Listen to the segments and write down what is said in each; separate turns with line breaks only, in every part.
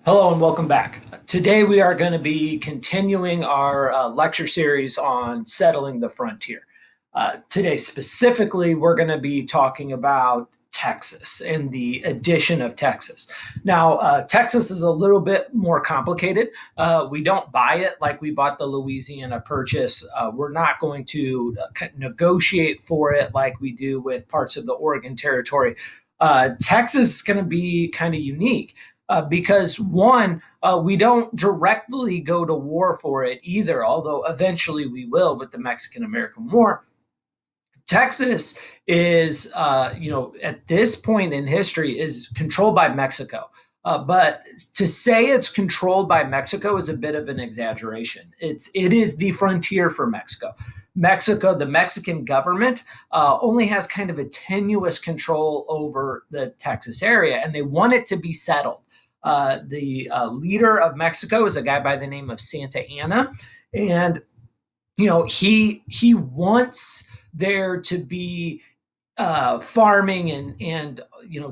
Hello and welcome back. Today we are going to be continuing our lecture series on settling the frontier. Today specifically, we're going to be talking about Texas and the addition of Texas. Now, Texas is a little bit more complicated. We don't buy it like we bought the Louisiana Purchase. We're not going to negotiate for it like we do with parts of the Oregon Territory. Texas is going to be kind of unique because one, we don't directly go to war for it either, although eventually we will with the Mexican American War. Texas is, at this point in history, is controlled by Mexico. But to say it's controlled by Mexico is a bit of an exaggeration. It is the frontier for Mexico. The Mexican government only has kind of a tenuous control over the Texas area, and they want it to be settled. The leader of Mexico is a guy by the name of Santa Anna, and he wants there to be farming and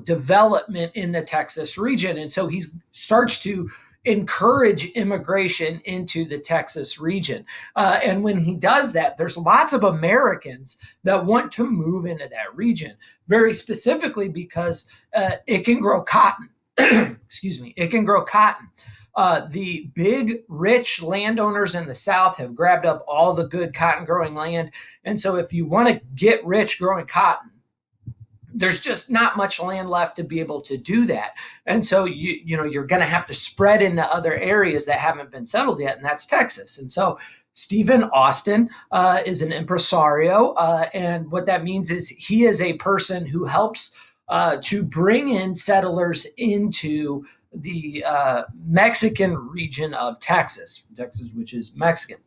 development in the Texas region, and so he starts to encourage immigration into the Texas region. And when he does that, there's lots of Americans that want to move into that region, very specifically because it can grow cotton. Excuse me, it can grow cotton. The big, rich landowners in the South have grabbed up all the good cotton growing land. And so if you want to get rich growing cotton, there's just not much land left to be able to do that. And so you're going to have to spread into other areas that haven't been settled yet, and that's Texas. And so Stephen Austin is an impresario, and what that means is he is a person who helps to bring in settlers into the Mexican region of Texas, which is Mexican.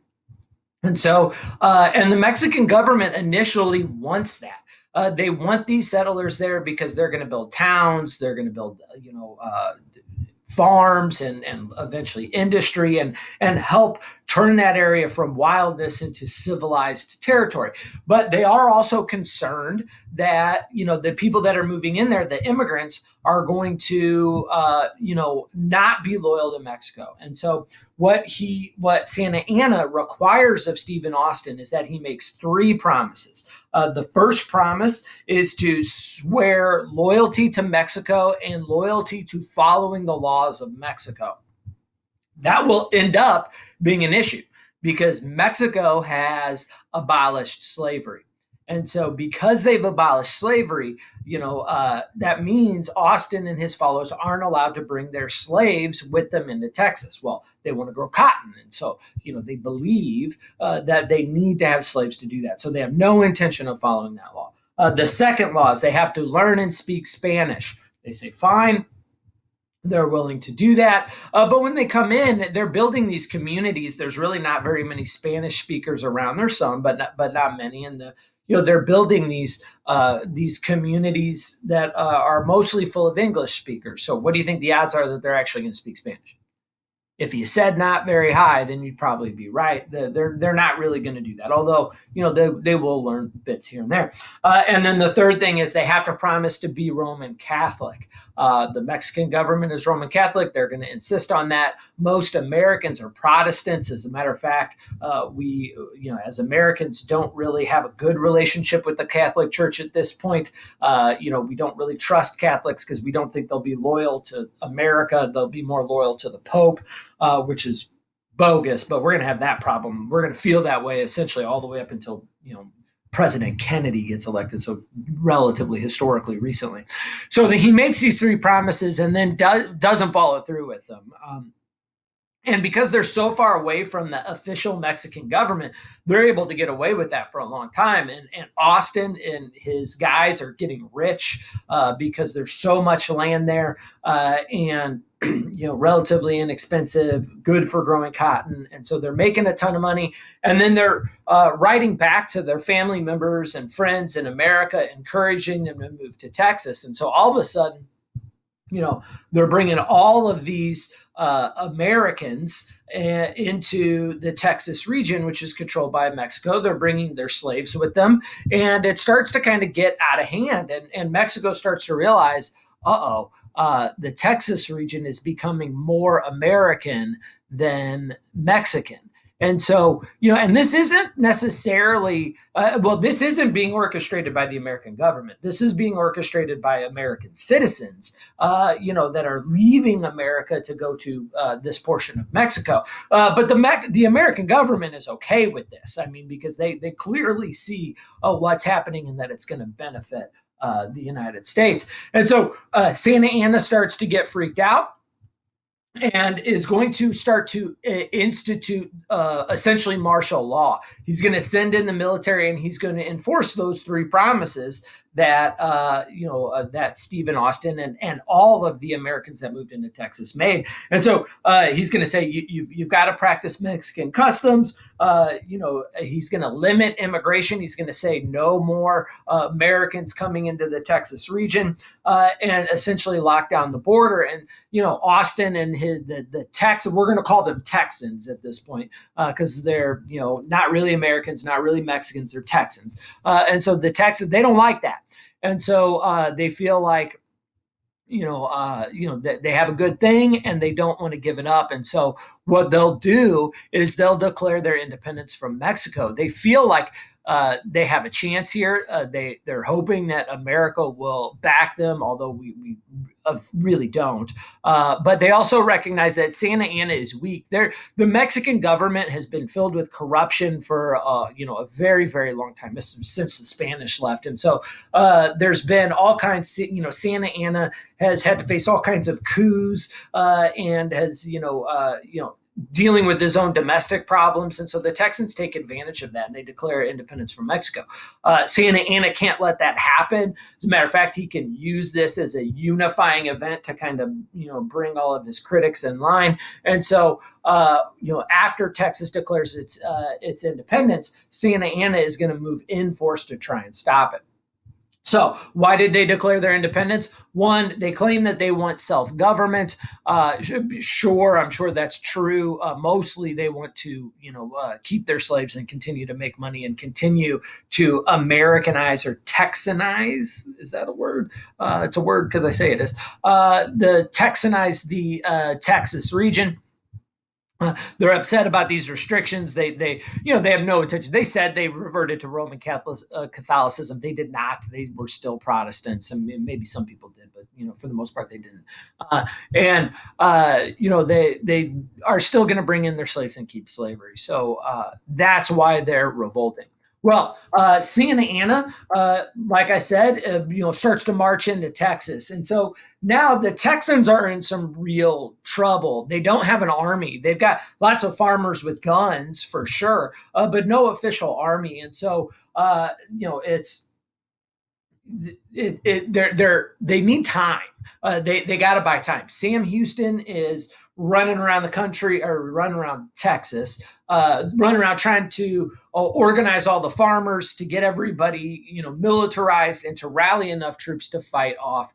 And so, and the Mexican government initially wants that. They want these settlers there because they're going to build towns, they're going to build, farms and eventually industry and help turn that area from wildness into civilized territory. But they are also concerned that, the people that are moving in there, the immigrants, are going to, not be loyal to Mexico. And so what Santa Anna requires of Stephen Austin is that he makes three promises. The first promise is to swear loyalty to Mexico and loyalty to following the laws of Mexico. That will end up being an issue because Mexico has abolished slavery. And so because they've abolished slavery, that means Austin and his followers aren't allowed to bring their slaves with them into Texas. Well, they want to grow cotton. And so, they believe that they need to have slaves to do that. So they have no intention of following that law. The second law is they have to learn and speak Spanish. They say, fine. They're willing to do that. But when they come in, they're building these communities. There's really not very many Spanish speakers around. There's some, but not many. And they're building these communities that are mostly full of English speakers. So what do you think the odds are that they're actually going to speak Spanish? If you said not very high, then you'd probably be right. They're not really going to do that, although they will learn bits here and there. And then the third thing is they have to promise to be Roman Catholic. The Mexican government is Roman Catholic. They're going to insist on that. Most Americans are Protestants. As a matter of fact, we as Americans don't really have a good relationship with the Catholic Church at this point. We don't really trust Catholics because we don't think they'll be loyal to America. They'll be more loyal to the Pope. Which is bogus, but we're going to have that problem. We're going to feel that way essentially all the way up until, President Kennedy gets elected. So relatively historically recently. So he makes these three promises and then doesn't follow through with them. And because they're so far away from the official Mexican government, they're able to get away with that for a long time. And Austin and his guys are getting rich because there's so much land there and relatively inexpensive, good for growing cotton. And so they're making a ton of money. And then they're writing back to their family members and friends in America, encouraging them to move to Texas. And so all of a sudden, they're bringing all of these Americans into the Texas region, which is controlled by Mexico. They're bringing their slaves with them, and it starts to kind of get out of hand. And Mexico starts to realize, the Texas region is becoming more American than Mexican. And so, and this isn't necessarily, this isn't being orchestrated by the American government. This is being orchestrated by American citizens, that are leaving America to go to this portion of Mexico. But the American government is okay with this. I mean, because they clearly see what's happening and that it's going to benefit the United States. And so Santa Anna starts to get freaked out and is going to start to institute essentially martial law. He's going to send in the military and he's going to enforce those three promises that that Stephen Austin and all of the Americans that moved into Texas made. And so he's going to say you've got to practice Mexican customs. He's going to limit immigration. He's going to say no more Americans coming into the Texas region and essentially lock down the border. And Austin and the Texans, we're going to call them Texans at this point because they're not really Americans, not really Mexicans, they're Texans. And so the Texans, they don't like that. And so they feel like, they have a good thing and they don't want to give it up. And so what they'll do is they'll declare their independence from Mexico. They feel like they have a chance here. They're hoping that America will back them, although we really don't. But they also recognize that Santa Anna is weak. The Mexican government has been filled with corruption for a very, very long time, since the Spanish left. And so there's been all kinds. Santa Anna has had to face all kinds of coups and has dealing with his own domestic problems. And so the Texans take advantage of that and they declare independence from Mexico. Santa Anna can't let that happen. As a matter of fact, he can use this as a unifying event to kind of, bring all of his critics in line. And so, after Texas declares its independence, Santa Anna is going to move in force to try and stop it. So why did they declare their independence? One, they claim that they want self-government. Sure, I'm sure that's true. Mostly they want to, keep their slaves and continue to make money and continue to Americanize or Texanize. Is that a word? It's a word because I say it is. The Texanize the Texas region. They're upset about these restrictions. They have no intention. They said they reverted to Roman Catholicism. They did not. They were still Protestants, and maybe some people did, but for the most part, they didn't. They are still going to bring in their slaves and keep slavery. So that's why they're revolting. Well, Santa Anna, like I said, starts to march into Texas. And so now the Texans are in some real trouble. They don't have an army. They've got lots of farmers with guns for sure, but no official army. And so, they need time. They got to buy time. Sam Houston is running around the country or running around Texas, running around trying to organize all the farmers to get everybody, militarized and to rally enough troops to fight off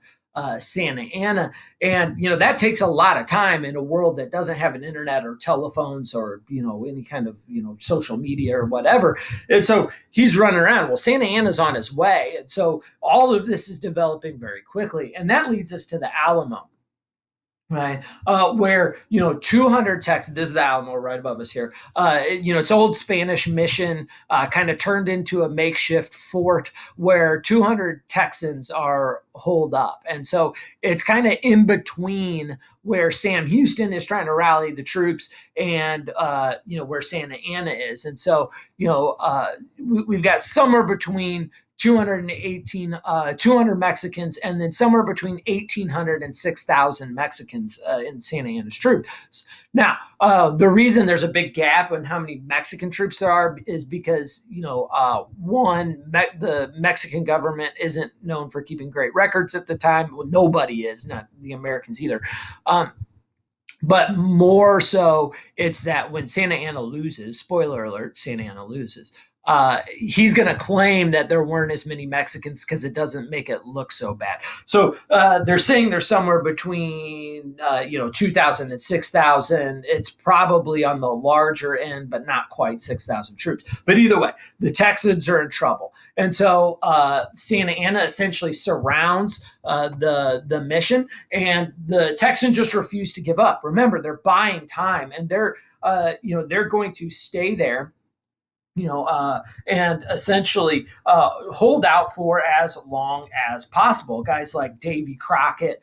Santa Anna. And, that takes a lot of time in a world that doesn't have an internet or telephones or, any kind of, social media or whatever. And so he's running around. Well, Santa Anna's on his way. And so all of this is developing very quickly. And that leads us to the Alamo. Right, where 200 Texans. This is the Alamo right above us here. It's old Spanish mission, kind of turned into a makeshift fort where 200 Texans are holed up, and so it's kind of in between where Sam Houston is trying to rally the troops and where Santa Anna is, and so we've got somewhere between 200 Mexicans, and then somewhere between 1,800 and 6,000 Mexicans in Santa Anna's troops. Now, the reason there's a big gap in how many Mexican troops there are is because, the Mexican government isn't known for keeping great records at the time. Well, nobody is, not the Americans either. But more so, it's that when Santa Anna loses, spoiler alert, Santa Anna loses, he's going to claim that there weren't as many Mexicans because it doesn't make it look so bad. So they're saying there's somewhere between 2,000 and 6,000. It's probably on the larger end, but not quite 6,000 troops. But either way, the Texans are in trouble, and so Santa Anna essentially surrounds the mission, and the Texans just refuse to give up. Remember, they're buying time, and they're going to stay there, and essentially hold out for as long as possible. Guys like Davy Crockett,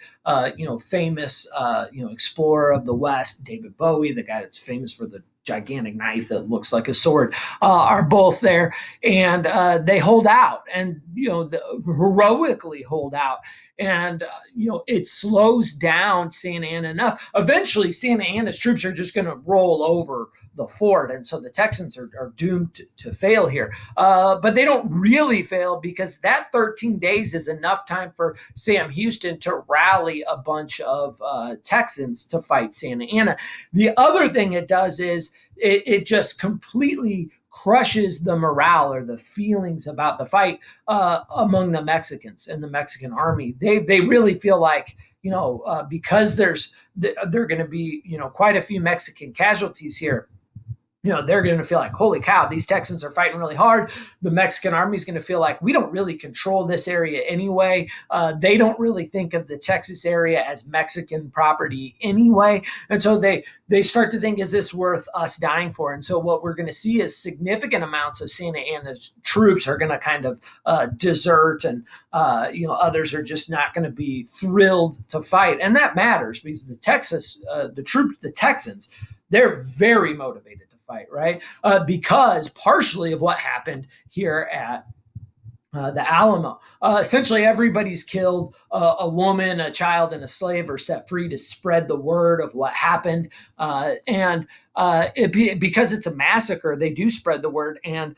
famous, explorer of the West, David Bowie, the guy that's famous for the gigantic knife that looks like a sword, are both there, and they hold out, and heroically hold out, and it slows down Santa Anna enough. Eventually, Santa Anna's troops are just going to roll over the fort, and so the Texans are doomed to fail here. But they don't really fail because that 13 days is enough time for Sam Houston to rally a bunch of Texans to fight Santa Anna. The other thing it does is it just completely crushes the morale or the feelings about the fight among the Mexicans and the Mexican army. They really feel like, because there are going to be quite a few Mexican casualties here, they're going to feel like, holy cow, these Texans are fighting really hard. The Mexican army is going to feel like we don't really control this area anyway. They don't really think of the Texas area as Mexican property anyway. And so they start to think, is this worth us dying for? And so what we're going to see is significant amounts of Santa Anna's troops are going to kind of desert, and others are just not going to be thrilled to fight. And that matters because the Texans, they're very motivated to fight, right? Because partially of what happened here at the Alamo. Essentially, everybody's killed. A woman, a child, and a slave are set free to spread the word of what happened. Because it's a massacre, they do spread the word. And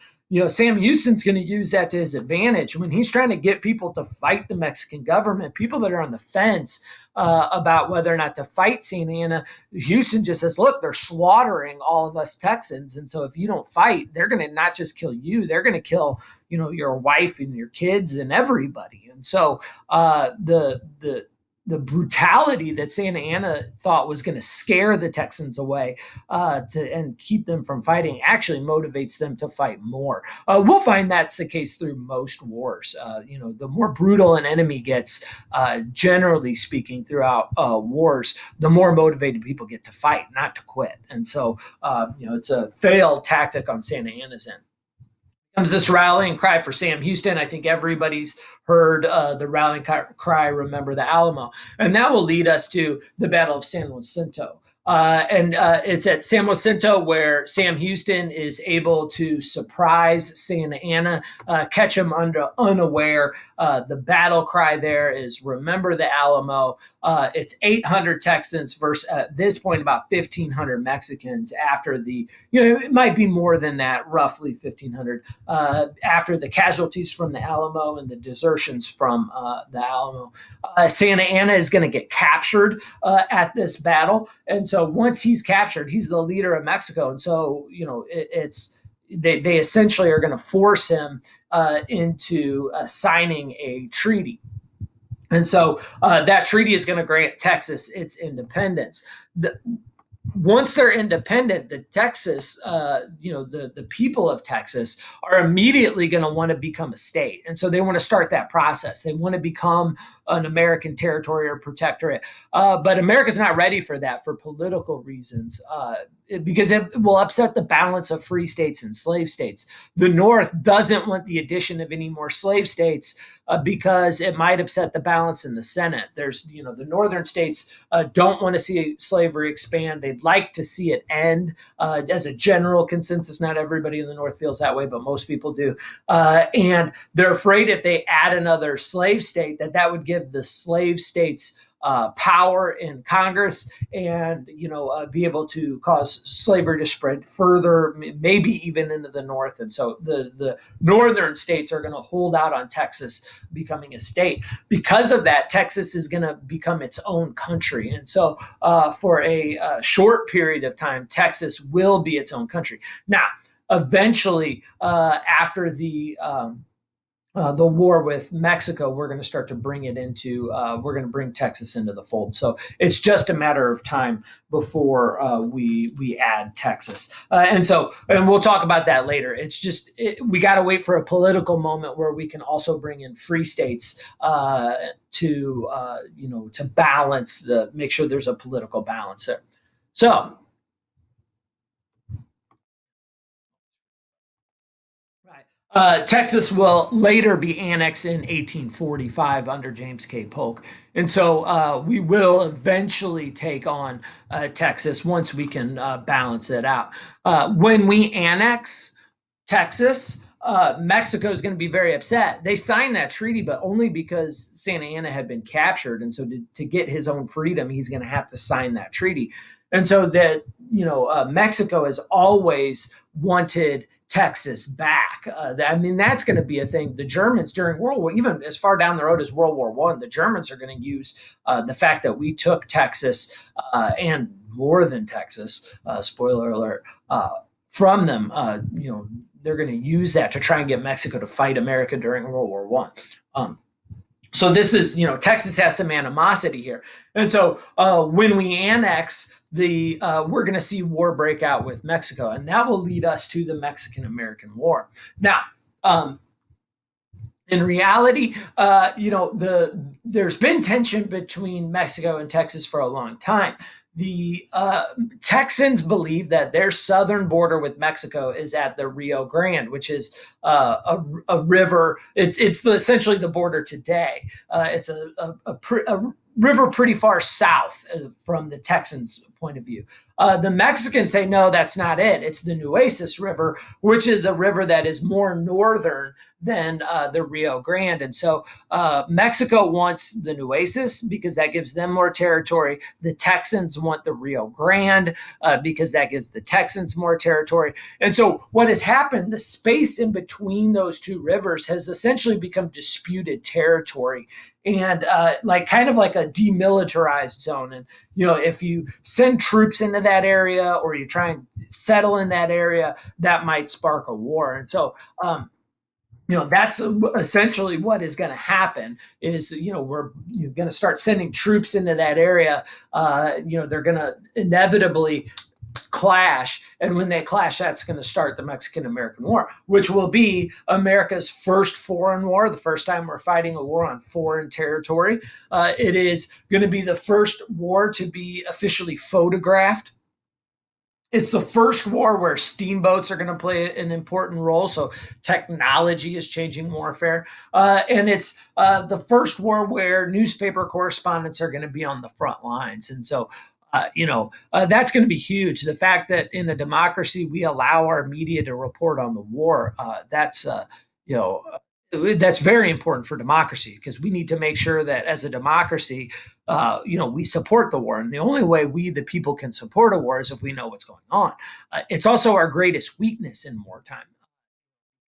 Sam Houston's going to use that to his advantage when he's trying to get people to fight the Mexican government, people that are on the fence about whether or not to fight Santa Anna. Houston just says, look, they're slaughtering all of us Texans. And so if you don't fight, they're going to not just kill you, they're going to kill, your wife and your kids and everybody. And so the brutality that Santa Anna thought was going to scare the Texans away and keep them from fighting actually motivates them to fight more. We'll find that's the case through most wars. The more brutal an enemy gets, generally speaking, throughout wars, the more motivated people get to fight, not to quit. And so, it's a failed tactic on Santa Anna's end. Comes this rallying cry for Sam Houston. I think everybody's heard the rallying cry, remember the Alamo. And that will lead us to the Battle of San Jacinto. It's at San Jacinto where Sam Houston is able to surprise Santa Anna, catch him unaware. The battle cry there is remember the Alamo. It's 800 Texans versus, at this point, about 1,500 Mexicans after it might be more than that, roughly 1,500, after the casualties from the Alamo and the desertions from the Alamo. Santa Anna is going to get captured at this battle. And so once he's captured, he's the leader of Mexico. And so, they essentially are going to force him into signing a treaty. And so that treaty is going to grant Texas its independence. Once they're independent, the people of Texas are immediately going to want to become a state. And so they want to start that process. They want to become an American territory or protectorate. But America's not ready for that for political reasons, because it will upset the balance of free states and slave states. The North doesn't want the addition of any more slave states because it might upset the balance in the Senate. There's, the northern states don't want to see slavery expand. They'd like to see it end as a general consensus. Not everybody in the North feels that way, but most people do. And they're afraid if they add another slave state, that would give the slave states power in Congress and, be able to cause slavery to spread further, maybe even into the North. And so the northern states are going to hold out on Texas becoming a state. Because of that, Texas is going to become its own country. And so for a short period of time, Texas will be its own country. Now, eventually, after the war with Mexico, we're going to start to bring it into, we're going to bring Texas into the fold. So it's just a matter of time before we add Texas. And we'll talk about that later. It's just, we got to wait for a political moment where we can also bring in free states to balance make sure there's a political balance there. So, Texas will later be annexed in 1845 under James K. Polk. And so we will eventually take on Texas once we can balance it out. When we annex Texas, Mexico is going to be very upset. They signed that treaty, but only because Santa Anna had been captured. And so to get his own freedom, he's going to have to sign that treaty. And so that, Mexico has always wanted Texas back. I mean, that's going to be a thing. The Germans during World War, even as far down the road as World War One, the Germans are going to use the fact that we took Texas and more than Texas, spoiler alert, from them. They're going to use that to try and get Mexico to fight America during World War One. So this is, Texas has some animosity here, and so when we annex we're going to see war break out with Mexico, and that will lead us to the Mexican-American War. Now, in reality, there's been tension between Mexico and Texas for a long time. The Texans believe that their southern border with Mexico is at the Rio Grande, which is a river. It's essentially the border today. It's a river pretty far south from the Texans' point of view. The Mexicans say, no, that's not it. It's the Nueces River, which is a river that is more northern than the Rio Grande. And so Mexico wants the Nueces because that gives them more territory. The Texans want the Rio Grande because that gives the Texans more territory. And so what has happened, the space in between those two rivers has essentially become disputed territory, and kind of like a demilitarized zone. And if you send troops into that area or you try and settle in that area, that might spark a war. And so that's essentially what is going to happen is, we're going to start sending troops into that area. They're going to inevitably clash. And when they clash, that's going to start the Mexican-American War, which will be America's first foreign war, the first time we're fighting a war on foreign territory. It is going to be the first war to be officially photographed. It's the first war where steamboats are going to play an important role. So technology is changing warfare. And it's the first war where newspaper correspondents are going to be on the front lines. And so, that's going to be huge. The fact that in a democracy, we allow our media to report on the war, that's very important for democracy, because we need to make sure that as a democracy, we support the war. And the only way we, the people, can support a war is if we know what's going on. It's also our greatest weakness in wartime,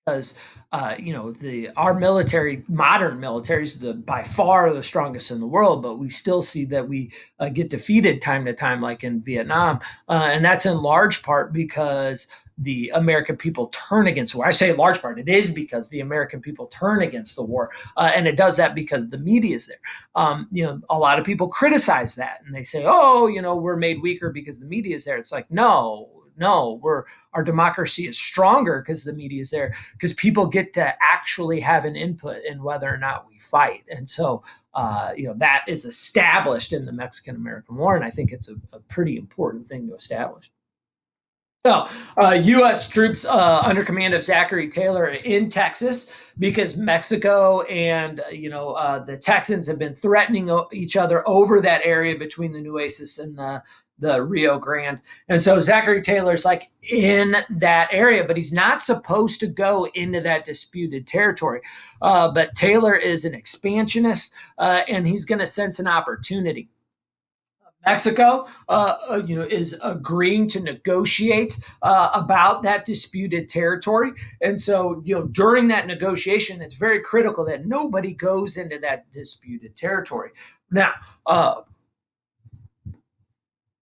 because our military, modern military, is by far the strongest in the world, but we still see that we get defeated time to time, like in Vietnam, and that's in large part because the American people turn against the war. I say in large part, it is because the American people turn against the war, and it does that because the media is there. A lot of people criticize that, and they say, "Oh, we're made weaker because the media is there." It's like, no, our democracy is stronger because the media is there, because people get to actually have an input in whether or not we fight. And so, that is established in the Mexican-American War, and I think it's a pretty important thing to establish. So, U.S. troops under command of Zachary Taylor in Texas, because Mexico and the Texans have been threatening each other over that area between the Nueces and the Rio Grande. And so Zachary Taylor's like in that area, but he's not supposed to go into that disputed territory. But Taylor is an expansionist, and he's going to sense an opportunity. Mexico, is agreeing to negotiate about that disputed territory, and so during that negotiation, it's very critical that nobody goes into that disputed territory. Now,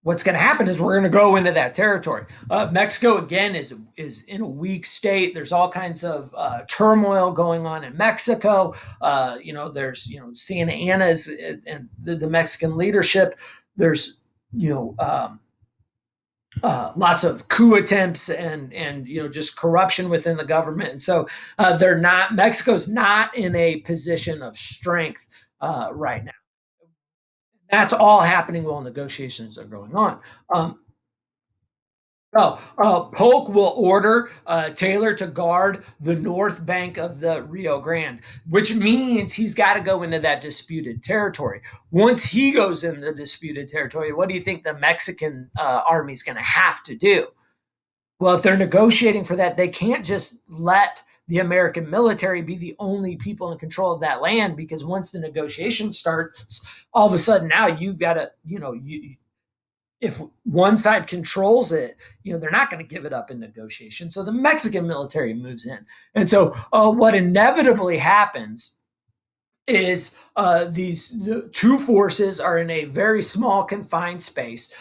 what's going to happen is we're going to go into that territory. Mexico again is in a weak state. There's all kinds of turmoil going on in Mexico. There's Santa Anna and the Mexican leadership. There's you know lots of coup attempts and just corruption within the government, and so they're not Mexico's not in a position of strength right now. That's all happening while negotiations are going on. Um, Polk will order Taylor to guard the north bank of the Rio Grande, which means he's got to go into that disputed territory. Once he goes in the disputed territory, what do you think the Mexican army is going to have to do? Well, if they're negotiating for that, they can't just let the American military be the only people in control of that land, because once the negotiation starts, all of a sudden now you've got to, if one side controls it, they're not going to give it up in negotiation. So the Mexican military moves in. And so what inevitably happens is these two forces are in a very small confined space.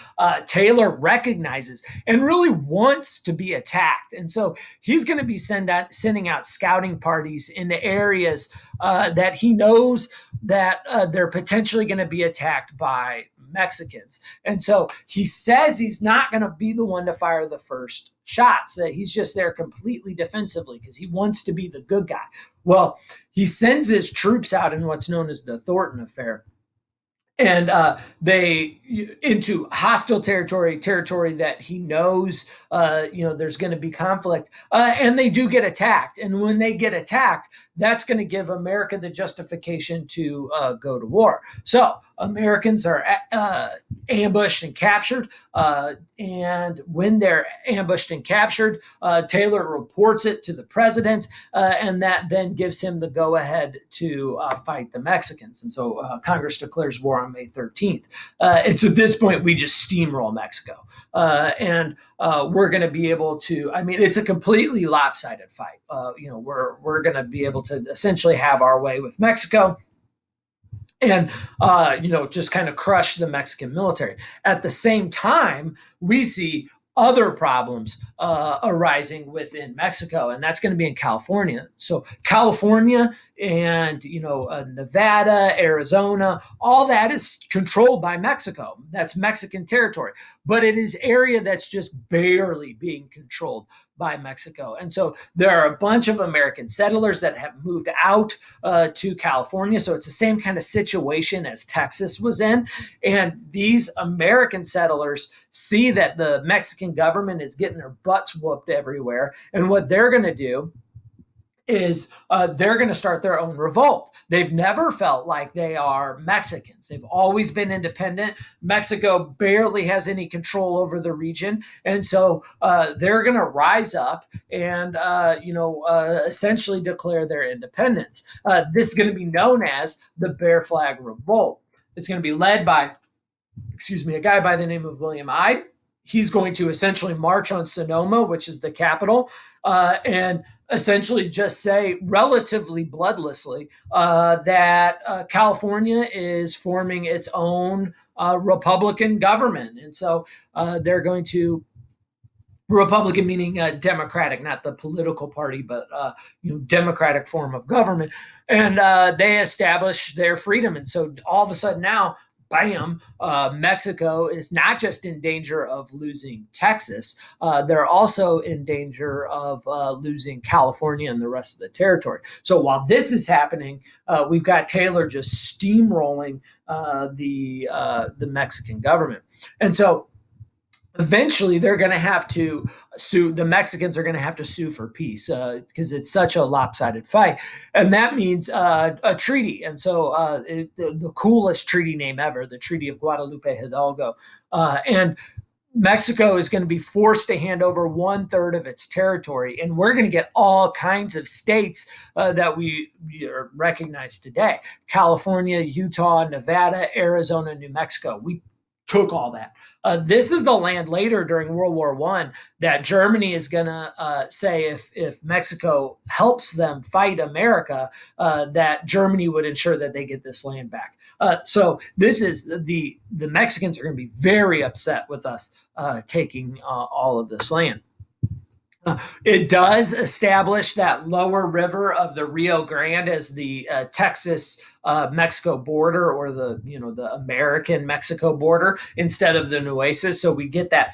Taylor recognizes and really wants to be attacked, and so he's going to be sending out scouting parties in the areas that he knows that they're potentially going to be attacked by Mexicans. And so he says he's not going to be the one to fire the first shots, that he's just there completely defensively because he wants to be the good guy. Well, he sends his troops out in what's known as the Thornton Affair, and they into hostile territory that he knows there's going to be conflict, and they do get attacked. And when they get attacked, that's going to give America the justification to go to war. So Americans are ambushed and captured, and when they're ambushed and captured, Taylor reports it to the president, and that then gives him the go-ahead to fight the Mexicans. And so Congress declares war on May 13th. It's at this point we just steamroll Mexico, and we're going to be able to. I mean, it's a completely lopsided fight. We're going to be able to essentially have our way with Mexico, and just kind of crush the Mexican military. At the same time, we see other problems arising within Mexico, and that's going to be in California. So California and Nevada, Arizona, all that is controlled by Mexico. That's Mexican territory, but it is area that's just barely being controlled by Mexico. And so there are a bunch of American settlers that have moved out to California. So it's the same kind of situation as Texas was in. And these American settlers see that the Mexican government is getting their butts whooped everywhere. And what they're going to do is they're going to start their own revolt. They've never felt like they are Mexicans. They've always been independent. Mexico barely has any control over the region. And so they're going to rise up and, essentially declare their independence. This is going to be known as the Bear Flag Revolt. It's going to be led by, a guy by the name of William Ide. He's going to essentially march on Sonoma, which is the capital, and essentially just say relatively bloodlessly that California is forming its own Republican government. And so they're going to, Republican meaning Democratic, not the political party, but Democratic form of government. And they establish their freedom. And so all of a sudden now, bam, Mexico is not just in danger of losing Texas, they're also in danger of losing California and the rest of the territory. So while this is happening, we've got Taylor just steamrolling the Mexican government. And so eventually they're going to have to sue. The Mexicans are going to have to sue for peace because it's such a lopsided fight. And that means a treaty. And so the coolest treaty name ever, the Treaty of Guadalupe Hidalgo. And Mexico is going to be forced to hand over 1/3 of its territory. And we're going to get all kinds of states that we recognize today: California, Utah, Nevada, Arizona, New Mexico. We took all that. This is the land later during World War I that Germany is going to say if Mexico helps them fight America, that Germany would ensure that they get this land back. So this is the Mexicans are going to be very upset with us taking all of this land. It does establish that lower river of the Rio Grande as the Texas Mexico border, or the American Mexico border, instead of the Nueces. So we get that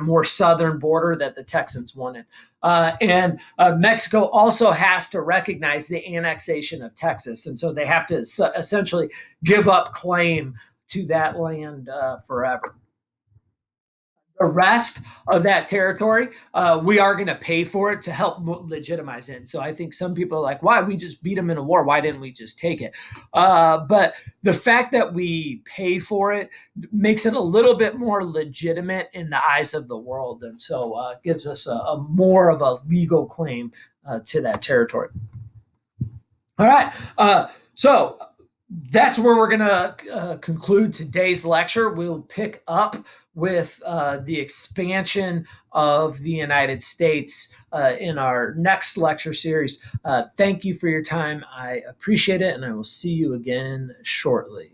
more southern border that the Texans wanted. And Mexico also has to recognize the annexation of Texas, and so they have to essentially give up claim to that land forever. The rest of that territory, we are going to pay for it to help legitimize it. So I think some people are like, why? We just beat them in a war. Why didn't we just take it? But the fact that we pay for it makes it a little bit more legitimate in the eyes of the world. And so gives us a more of a legal claim to that territory. All right. So that's where we're going to conclude today's lecture. We'll pick up with the expansion of the United States in our next lecture series. Thank you for your time. I appreciate it, and I will see you again shortly.